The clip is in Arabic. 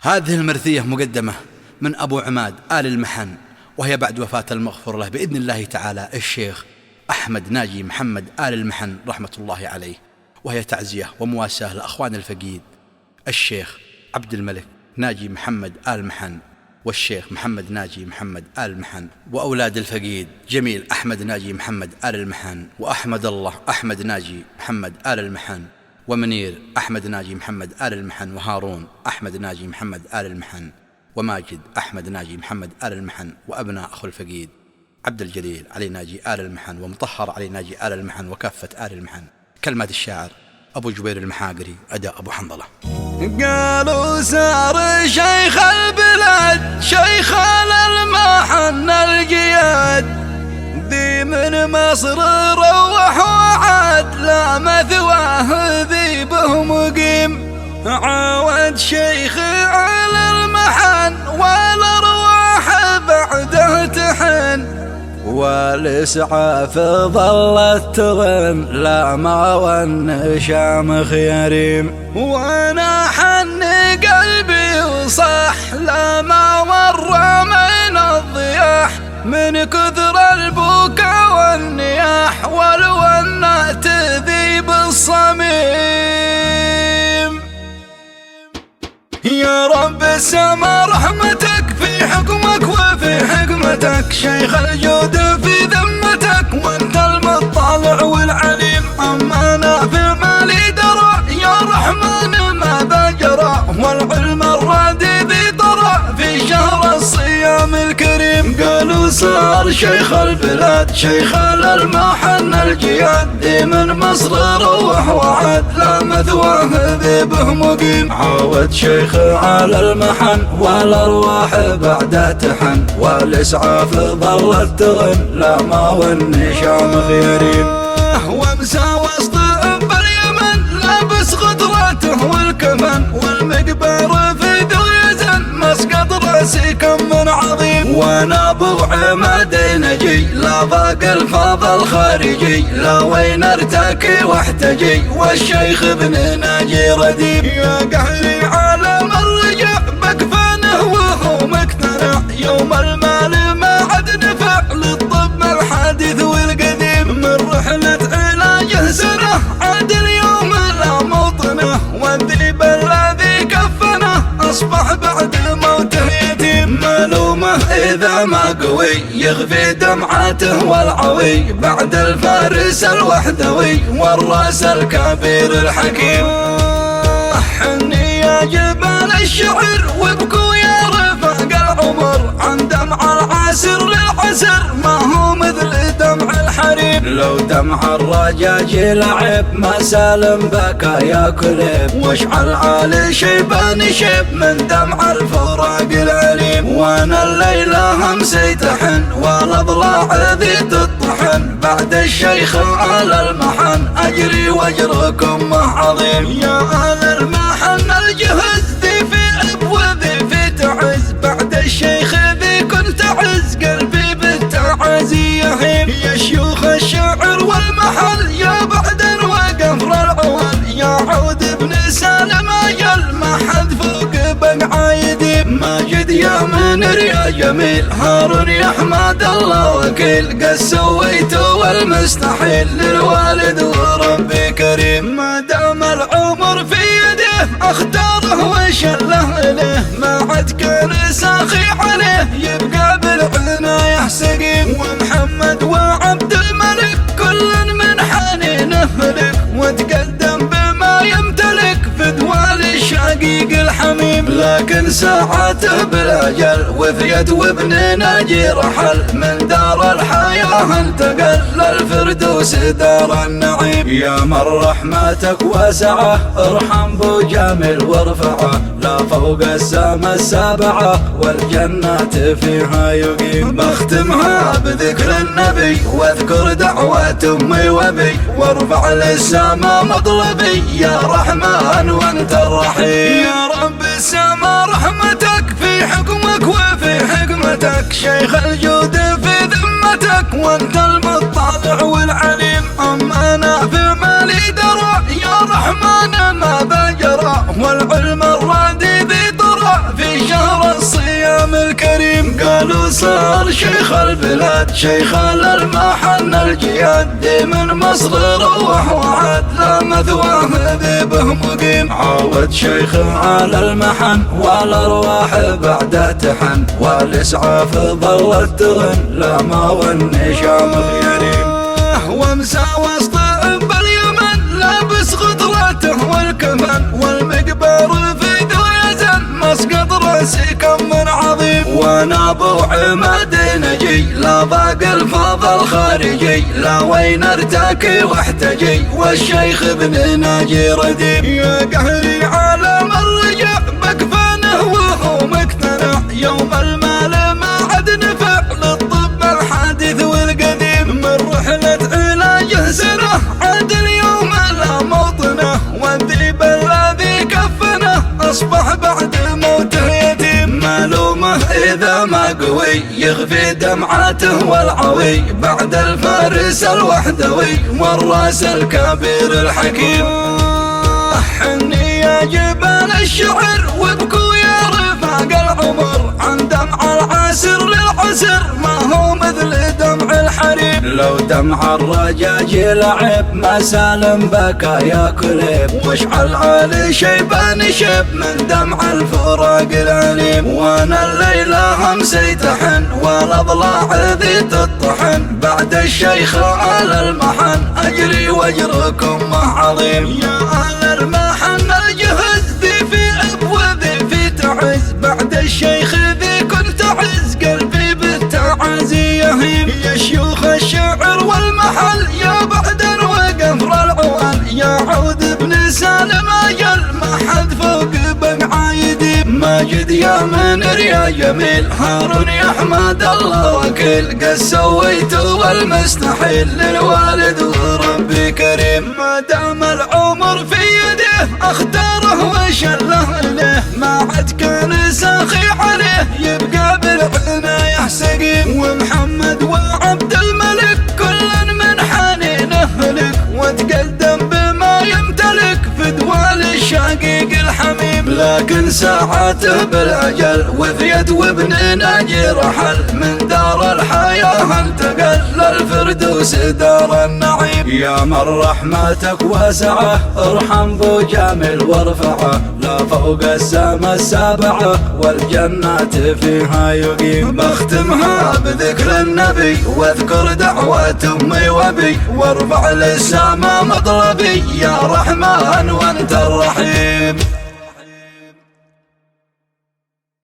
هذه المرثية مقدمة من أبو عماد آل المحن، وهي بعد وفاة المغفور له بإذن الله تعالى الشيخ أحمد ناجي محمد آل المحن رحمة الله عليه، وهي تعزية ومواساة لأخوان الفقيد الشيخ عبد الملك ناجي محمد آل المحن والشيخ محمد ناجي محمد آل المحن، وأولاد الفقيد جميل أحمد ناجي محمد آل المحن، وأحمد الله أحمد ناجي محمد آل المحن، ومنير أحمد ناجي محمد آل المحن، وهارون أحمد ناجي محمد آل المحن، وماجد أحمد ناجي محمد آل المحن، وأبناء أخو الفقيد عبد الجليل علي ناجي آل المحن، ومطهر علي ناجي آل المحن، وكافة آل المحن. كلمات الشاعر أبو جبير المحاقري، أداء أبو حنظلة. قالوا سار شيخ البلاد شيخ المحن الجياد، ذي من مصر روح وعاد لا مثواه ذي به مقيم، عاود شيخ على المحن والأرواح بعده تحن، والإسعاف ظلت تغن لا ما والنشام خيريم، وانا حن قلبي وصح لا ما مر من الضياح، من كثر البكا والنياح والونات ذي بالصميم. يا رب السما رحمتك في حكمك وفي حكمتك، شيخ الجود في ذمتك وانت المطلع والعليم، اما انا في مالي درى يا رحمن ماذا جرى، والعلم الرادي ذي طرى في شهر الصيام الكريم. قالوا صار شيخ البلاد شيخ المحن الجياد، ذي من مصر روح وعاد لا مثواه ذي به مقيم، عاود شيخ على المحن والأرواح بعد تحن، والإسعاف ظلت تغن لا ما والنشام خيرين، وامسى وسط باليمن لابس غدرته والكفن، والمقبر في ذو يزن مسقط راسي كم من عظيم، وانا ابو عماد نجي لا ضاق الفضل خارجي، لا وين ارتكي واحتجي والشيخ ابن ناجي رديم، يا قهري عالم الرجع بكفانه وهو مقتنع، يوم المال ما عد نفع للطب الحادث والقديم، من رحلة علاجه سنة عاد اليوم لا موطنه، والذيب الذي كفنه أصبح بعد موته يتيم، ملومه إذا ما قوي يغفي دمعاته والعوي، بعد الفارس الوحدوي والراس الكبير الحكيم. حني يا جبال الشعر وابكوا يا رفاق العمر، عن دمع العاسر للعسر ما هو مثل دمع الحريم، لو دمع الرجاج لعب ما سالم بكى يا كليب، واشعل عالي شيبان شيب من دمع الفراق العليم، وانا الليلة همسي تحن والاضلاع ذي تطحن، بعد الشيخ على المحن اجري واجركم عظيم، يا آل المحن الجهز ذي في اب وذي في تعز، بعد الشيخ ذي كنت اعز قلبي بالتعازي يهيم، يا شيوخ الشعر والمحل يا بعد وقفر العوال، يا عود ابن سالم اجل ما حد فوق بقع يديم، ماجد يا منير يا جميل، هارون يا حماد الله وكيل، قد سويته والمستحيل للوالد وربي كريم، ما دام العمر في يده اختاره وشله اليه، ما عد كان ساخي عليه يبقى بالعناية سقيم، ومحمد وعبد الملك كل من حنينه لك، وتقدم بما يمتلك في دوال الشقيق الحميم، لكن ساعته بالاجل وفيت وابن ناجي رحل، من دار الحياة انتقل للفردوس دار النعيم، يا من رحمتك واسعة ارحم بو جامل وارفعه، لا فوق السما السابعة والجنات فيها يقيم، بختمها بذكر النبي واذكر دعوة امي وبي، وارفع للسما مطلبي يا رحمن وانت الرحيم، يا رب السما رحمتك في حكمك وفي حكمتك، شيخ الجود في ذمتك وانت المطلع والعليم، اما انا في مالي درى يا رحمن ماذا جرى، والعلم الرادي ذي طرى في الكريم. قالوا صار شيخ البلاد شيخ المحن الجياد، دي من مصر روح وعاد لا مثواه ذي به مقيم. عاود شيخ على المحن والارواح بعد تحن، والاسعاف ظلت تغن لا ما والنشام غيريم. وامسى وسط باليمن لابس غطرته والكفن، والمقبر في ذو يزن مسقط راسي كم من عظيم. وانا ابو عماد نجي لا ضاق الفضل خارجي، لا وين ارتكي واحتجي والشيخ ابن ناجي رديم. يا قهري عالم الرجع بكفانه وهو مقتنع، يوم المال ما عد نفع للطب الحادث والقديم. من رحلة علاجه سنة عاد اليوم لا موطنه، والذيب الذي كفنه أصبح بعد موته يتيم. مالومه إذا ما قوي يخفي دمعاته والعوي، بعد الفارس الوحدوي والراس الكبير الحكيم. حني يا جبال الشعر وابكوا يا رفاق العمر، عن دمع العاسر للعسر ما هو مثل دمع الحريم. لو دمع الرجاج لعب ما سالم بكى يا كليب، واشعل علي شيبان شب من دمع الفراق الأليم. وانا الليلة همسي تحن والاضلاع ذي تطحن، بعد الشيخ على المحن اجري واجركم عظيم. يا اهل المحن الجهز ذي في اب وذي في تعز، بعد الشيخ ذي كنت اعز قلبي بالتعازي يهيم. يا شيوخ الشعر والمحل يا بعد وقفر العوال، يا عود ابن سالم اجل ما حد فوق بقعايدي. ماجد يا منر يا جميل هارون يا احمد الله وكيل، قد سويتوا والمستحيل للوالد وربي كريم. ما دام العمر في يده اختاره وشله له، ما عد كان ساخي عليه يبقى بالعناية سقيم. ومحمد وعبد الملك كل من حنينه لك، وتقدم بما يمتلك في دوال الشقيق الحميم. لكن ساعته بالاجل وفيت وابن ناجي رحل، من دار الحياه انتقل للفردوس دار النعيم. يا من رحمتك واسعه ارحم ذو جامل وارفعه، لا فوق السما السابعه والجنات فيها يقيم. بختمها بذكر النبي واذكر دعوة امي وابي، وارفع للسما مطلبي يا رحمن وانت الرحيم.